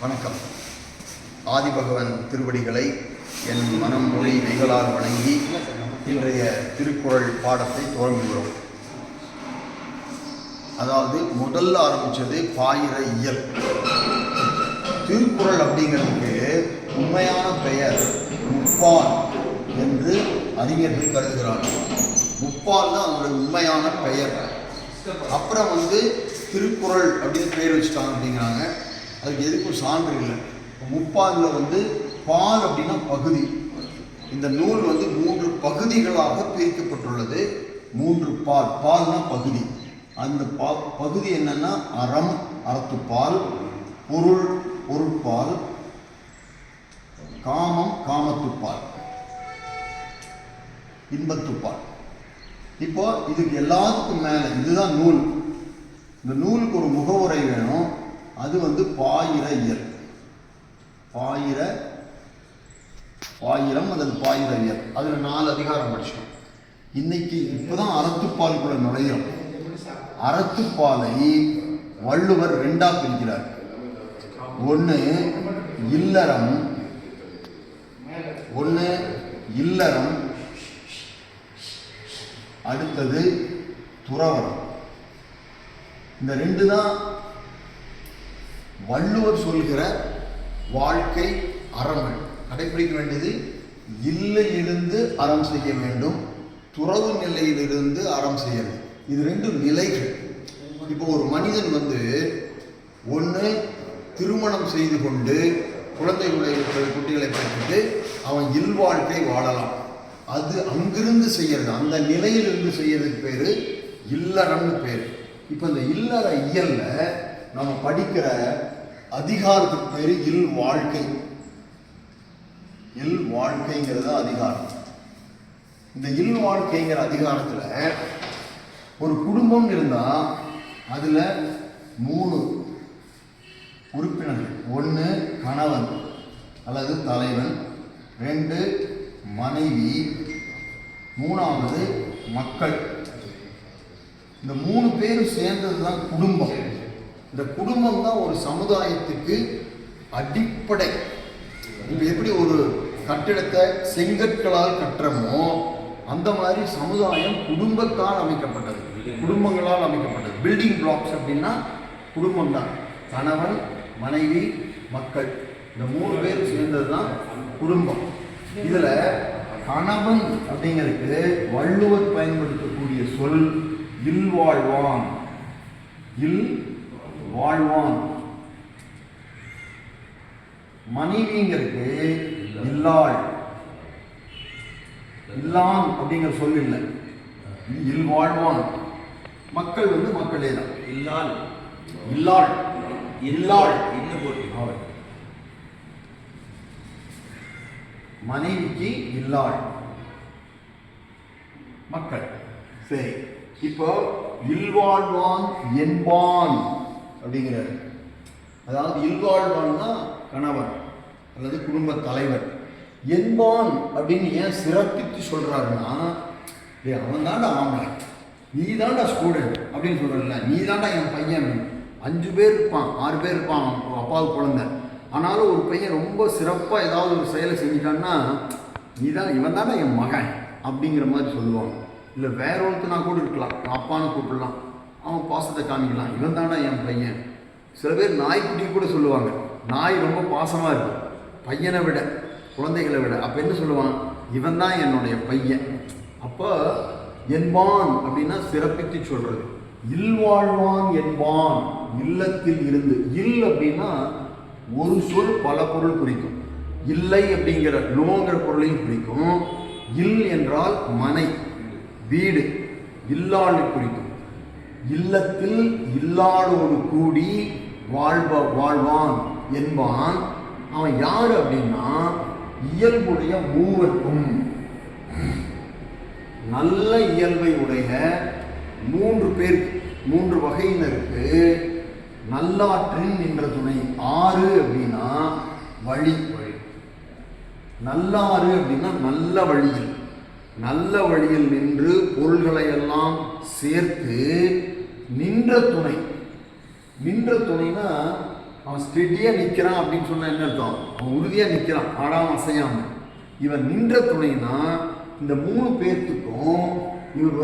வணக்கம். ஆதிபகவன் திருவடிகளை என் மனம் மொழி மெய்களால் வணங்கி இன்றைய திருக்குறள் பாடத்தை தொடங்குகிறோம். அதாவது முதல்ல ஆரம்பித்தது பாயிர இயல். திருக்குறள் அப்படிங்கிறதுக்கு உண்மையான பெயர் முப்பால் என்று அறிஞர்கள் கருதுகிறார்கள். முப்பால் தான் அவங்களுடைய உண்மையான பெயர். அப்புறம் திருக்குறள் அப்படின்னு பெயர் வச்சுட்டாங்க அப்படிங்கிறாங்க. அதுக்கு எதுக்கு ஒரு சான்று இல்லை. முப்பாலில் பால் அப்படின்னா பகுதி. இந்த நூல் 3 பகுதிகளாக பிரிக்கப்பட்டுள்ளது. 3 பால். பால்னா பகுதி. அந்த பகுதி என்னன்னா அறம், அறத்துப்பால், பொருள், பொருட்பால், காமம், காமத்துப்பால், இன்பத்துப்பால். இப்போ இதுக்கு எல்லாத்துக்கும் மேலே இதுதான் நூல். இந்த நூலுக்கு ஒரு முகவுரை வேணும். அது பாயிர இயல். பாயிரம் அல்லது பாயிர இயல். அதில் 4 அதிகாரம் படிச்சோம். இன்னைக்கு இப்போதான் அறத்துப்பாலுக்குள்ள நுழைகிறோம். அறத்துப்பாலை வள்ளுவர் 2ஆ பிரிக்கிறார். ஒன்று இல்லறம், அடுத்தது துறவறம். இந்த 2 தான் வள்ளுவர் சொல்கிற வாழ்க்கை அறங்கள். கடைபிடிக்க வேண்டியது இல்லையிலிருந்து அறம் செய்ய வேண்டும், துறவு நிலையிலிருந்து அறம் செய்யணும். இது 2 நிலைகள். இப்போ ஒரு மனிதன் ஒன்று திருமணம் செய்து கொண்டு குழந்தைகளை குட்டிகளை பெற்றுட்டு அவன் இல்வாழ்க்கை வாழலாம். அது அங்கிருந்து செய்யறது, அந்த நிலையிலிருந்து செய்யறதுக்கு பேரு இல்லறம்னு பேர். இப்போ இந்த இல்லற இயல்ல நம்ம படிக்கிற அதிகாரத்துக்கு பேரு இல் வாழ்க்கை. இல் வாழ்க்கைங்கிறது அதிகாரம். இந்த இல் வாழ்க்கைங்கிற அதிகாரத்துல ஒரு குடும்பம் இருந்தா அதுல 3 உறுப்பினர்கள். 1 கணவன் அல்லது தலைவன், 2 மனைவி, 3வது மக்கள். இந்த 3 பேரும் சேர்ந்தது தான் குடும்பம். இந்த குடும்பம் தான் ஒரு சமுதாயத்துக்கு அடிப்படை. இப்போ எப்படி ஒரு கட்டிடத்தை செங்கற்களால் கட்டுறமோ அந்த மாதிரி சமுதாயம் குடும்பத்தால் அமைக்கப்பட்டது, குடும்பங்களால் அமைக்கப்பட்டது. பில்டிங் பிளாக்ஸ் அப்படின்னா குடும்பம் தான். கணவன், மனைவி, மக்கள், இந்த 3 பேரும் சேர்ந்தது தான் குடும்பம். இதுல கணவன் அப்படிங்கிறதுக்கு வள்ளுவர் பயன்படுத்தக்கூடிய சொல் இல்வாழ்வான். இல்வாழ்வான். மனைவிங்கிறதுக்கு இல்லாள். இல்லான் அப்படிங்கிற சொல் இல்லை, இல்வாழ்வான். மக்கள் மக்களே தான். இல்லாள், இல்லாள், இல்லாள் இன்னும் போட்டு மனைவிக்கு இல்லாள், மக்கள். சரி, இப்போ இல்வாழ்வான் என்பான் அப்படிங்கிறார். அதாவது இல்வாழ்வான்னா கணவன் அல்லது குடும்ப தலைவர். என்பான் அப்படின்னு ஏன் சிறப்பித்து சொல்றாருன்னா, அவன் தாண்டா ஆம்பளை, நீ தாண்டா ஸ்டூடெண்ட் அப்படின்னு சொல்றல, நீ தாண்டா என் பையன். 5 பேர் இருப்பான், 6 பேர் இருப்பான் அப்பாவுக்கு குழந்தை. ஆனாலும் ஒரு பையன் ரொம்ப சிறப்பாக ஏதாவது ஒரு செயலை செஞ்சிட்டான்னா, நீ தான், இவன் தாண்டா என் மகன் அப்படிங்கிற மாதிரி சொல்லுவாங்க. இல்லை வேற ஒருத்தனா கூட இருக்கலாம், அப்பான்னு கூப்பிடலாம், அவன் பாசத்தை காமிக்கலாம், இவன் தாண்டா என் பையன். சில பேர் நாய்க்குட்டி கூட சொல்லுவாங்க. நாய் ரொம்ப பாசமாக இருக்கும் பையனை விட, குழந்தைகளை விட. அப்போ என்ன சொல்லுவான், இவன் தான் என்னுடைய பையன். அப்போ என்பான் அப்படின்னா சிறப்பித்து சொல்றது. இல்வாழ்வான் என்பான், இல்லத்தில் இருந்து. இல் அப்படின்னா ஒரு சொல் பல பொருள் குறிக்கும். இல்லை அப்படிங்கிற நோங்கிற பொருளையும் குறிக்கும். இல் என்றால் மனை, வீடு, இல்லாளை குறிக்கும். இல்லத்தில் இல்லாளோடு கூடி வாழ்வான் என்பான். அவன் யாரு அப்படின்னா இயல்புடைய மூவர்க்கும். நல்ல இயல்பை உடைய 3 பேர், 3 வகையினருக்கு நல்லாற்றின் என்ற துணை. 6 அப்படின்னா வழி. நல்லாறு அப்படின்னா நல்ல வழியில், நல்ல வழியில் நின்று பொருள்களை எல்லாம் சேர்த்து நின்ற துணை. நின்ற துணைனா அவன் ஸ்டெடியாக நிற்கிறான் அப்படின்னு சொன்னால் என்ன அர்த்தம்? அவன் உறுதியாக நிற்கிறான், ஆடாமல் அசையாமல். இவன் நின்ற துணைனா இந்த 3 பேர்த்துக்கும் இவர்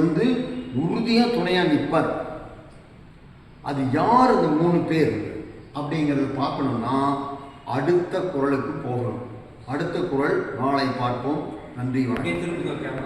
உறுதியாக துணையாக நிற்பார். அது யார் அந்த 3 பேர் அப்படிங்கிறத பார்க்கணும்னா அடுத்த குறளுக்கு போகணும். அடுத்த குறள் நாளை பார்ப்போம். நன்றி, வணக்கம்.